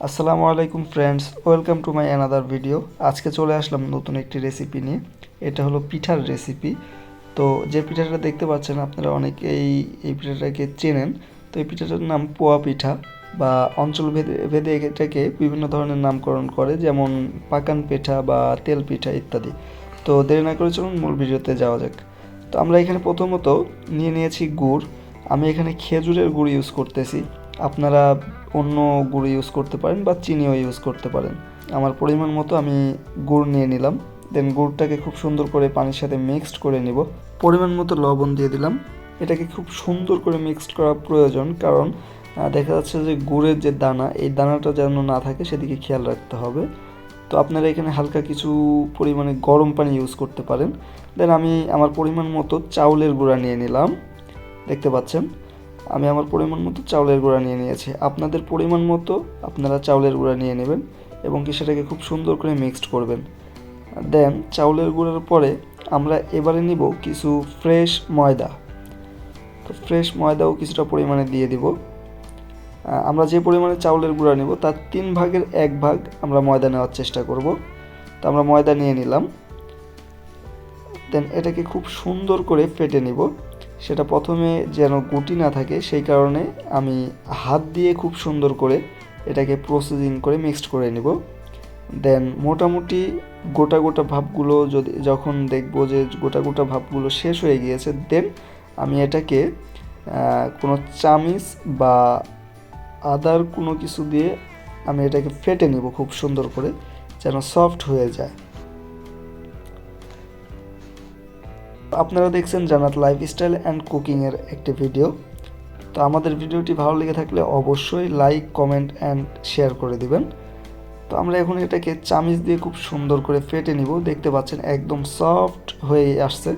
আসসালামু আলাইকুম friends, welcome to my another video. আজকে চলে আসলাম নতুন একটি রেসিপি নিয়ে। এটা হলো পিঠার রেসিপি। তো যে পিঠাটা দেখতে পাচ্ছেন আপনারা অনেকেই এই পিঠাটাকে চেনেন। তো এই পিঠাটার নাম পোয়া পিঠা, বা অঞ্চল ভেদে ভেদে এটাকে বিভিন্ন ধরনের নামকরণ করে, যেমন পাকান পিঠা বা তেল পিঠা ইত্যাদি। তো দেরি না করে চলুন মূল ভিডিওতে যাওয়া যাক। তো আমরা এখানে প্রথমত নিয়েছি গুড়। আমি এখানে খেজুরের গুড় ইউজ করতেছি। আপনারা অন্য গুড় ইউজ করতে পারেন বা চিনিও ইউজ করতে পারেন। আমার পরিমাণ মতো আমি গুড় নিয়ে নিলাম। দেন গুড়টাকে খুব সুন্দর করে পানির সাথে মিক্সড করে নিব। পরিমাণ মতো লবণ দিয়ে দিলাম। এটাকে খুব সুন্দর করে মিক্সড করা প্রয়োজন, কারণ দেখা যাচ্ছে যে গুড়ের যে দানা, এই দানাটা যেন না থাকে সেদিকে খেয়াল রাখতে হবে। তো আপনারা এখানে হালকা কিছু পরিমাণে গরম পানি ইউজ করতে পারেন। দেন আমি আমার পরিমাণ মতো চাউলের গুঁড়া নিয়ে নিলাম। দেখতে পাচ্ছেন আমি আমার পরিমাণ মতো চাউলের গুঁড়া নিয়ে নিয়েছি। আপনাদের পরিমাণ মতো আপনারা চাউলের গুঁড়া নিয়ে নেবেন এবং কি সেটাকে খুব সুন্দর করে মিক্সড করবেন। দেন চাউলের গুঁড়ার পরে আমরা এবারে নিব কিছু ফ্রেশ ময়দা। তো ফ্রেশ ময়দাও কিছুটা পরিমাণে দিয়ে দিব। আমরা যে পরিমাণে চাউলের গুঁড়া নেব তার 1/3 আমরা ময়দা নেওয়ার চেষ্টা করব। তো আমরা ময়দা নিয়ে নিলাম। দেন এটাকে খুব সুন্দর করে ফেটে নিব। সেটা প্রথমে যেন গুটি না থাকে সেই কারণে আমি হাত দিয়ে খুব সুন্দর করে এটাকে প্রসেসিং করে মিক্সড করে নিব। দেন মোটামুটি গোটা গোটা ভাবগুলো যখন দেখব যে গোটা গোটা ভাবগুলো শেষ হয়ে গিয়েছে, দেন আমি এটাকে কোনো চামিচ বা আদার কোনো কিছু দিয়ে আমি এটাকে ফেটে নিব খুব সুন্দর করে, যেন সফট হয়ে যায়। আপনারা দেখছেন জান্নাত লাইফস্টাইল অ্যান্ড কুকিংয়ের একটি ভিডিও। তো আমাদের ভিডিওটি ভালো লেগে থাকলে অবশ্যই লাইক, কমেন্ট অ্যান্ড শেয়ার করে দিবেন। তো আমরা এখন এটাকে চামিচ দিয়ে খুব সুন্দর করে ফেটে নিব। দেখতে পাচ্ছেন একদম সফট হয়ে আসছে।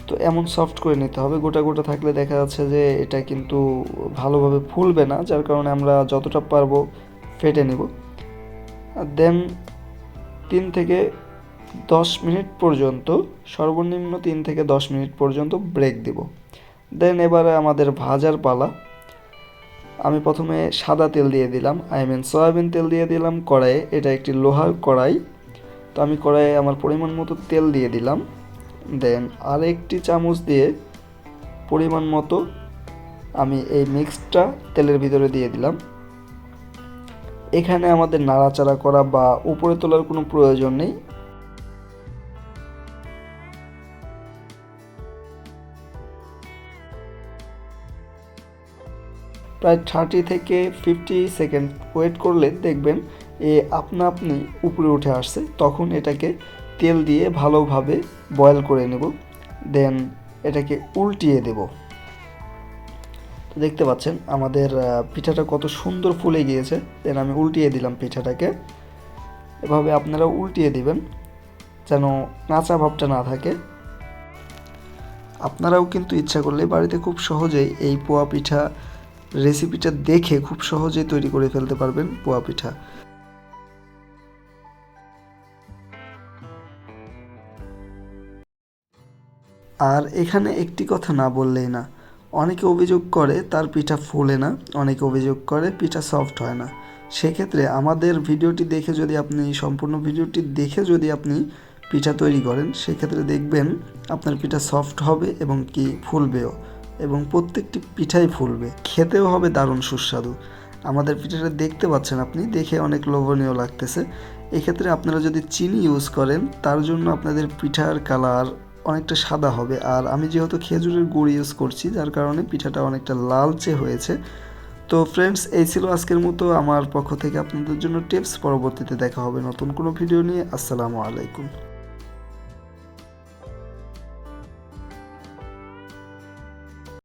তো এমন সফট করে নিতে হবে। গোটা গোটা থাকলে দেখা যাচ্ছে যে এটা কিন্তু ভালোভাবে ফুলবে না, যার কারণে আমরা যতটা পারবো ফেটে নিব। দেন 3 থেকে 10 মিনিট পর্যন্ত, সর্বনিম্ন 3 থেকে 10 মিনিট পর্যন্ত ব্রেক দিব। দেন এবারে আমাদের ভাজার পালা। আমি প্রথমে সাদা তেল দিয়ে দিলাম, সয়াবিন তেল দিয়ে দিলাম কড়াইয়ে। এটা একটি লোহার কড়াই। তো আমি কড়াইয়ে আমার পরিমাণ মতো তেল দিয়ে দিলাম। দেন আরেকটি চামচ দিয়ে পরিমাণ মতো আমি এই মিক্সটা তেলের ভিতরে দিয়ে দিলাম। এখানে আমাদের নাড়াচাড়া করা বা উপরে তোলার কোনো প্রয়োজন নেই। প্রায় 30 থেকে 50 সেকেন্ড ওয়েট করলে দেখবেন আপনা আপনি উপরে উঠে আসছে। তখন এটাকে তেল দিয়ে ভালোভাবে বয়েল করে নেব। দেন এটাকে উল্টিয়ে দেব। তো দেখতে পাচ্ছেন আমাদের পিঠাটা কত সুন্দর ফুলে গিয়েছে। দেন আমি উল্টিয়ে দিলাম পিঠাটাকে। এভাবে আপনারা উল্টিয়ে দিবেন যেন কাঁচা ভাবটা না থাকে। আপনারাও কিন্তু ইচ্ছা করলে বাড়িতে খুব সহজেই এই পোয়া পিঠা রেসিপিটা দেখে খুব সহজেই তৈরি করে ফেলতে পারবেন পোয়া পিঠা। আর এখানে একটি কথা না বললেই না, অনেকে অভিযোগ করে তার পিঠা ফোলে না, অনেকে অভিযোগ করে পিঠা সফট হয় না। সেক্ষেত্রে আমাদের ভিডিওটি দেখে যদি আপনি সম্পূর্ণ ভিডিওটি দেখে যদি আপনি পিঠা তৈরি করেন, সেক্ষেত্রে দেখবেন আপনার পিঠা সফট হবে এবং কি ফুলবেও, এবং প্রত্যেকটি পিঠাই ফুলবে, খেতেও হবে দারুণ সুস্বাদু। আমাদের পিঠাটা দেখতে পাচ্ছেন আপনি, দেখে অনেক লোভনীয় লাগতেছে। এক্ষেত্রে আপনারা যদি চিনি ইউজ করেন তার জন্য আপনাদের পিঠার কালার অনেকটা সাদা হবে। আর আমি যেহেতু খেজুরের গুড় ইউজ করছি, যার কারণে পিঠাটা অনেকটা লালচে হয়েছে। তো ফ্রেন্ডস, এই ছিল আজকের মতো আমার পক্ষ থেকে আপনাদের জন্য টিপস। পরবর্তীতে দেখা হবে নতুন কোনো ভিডিও নিয়ে। আসসালামু আলাইকুম।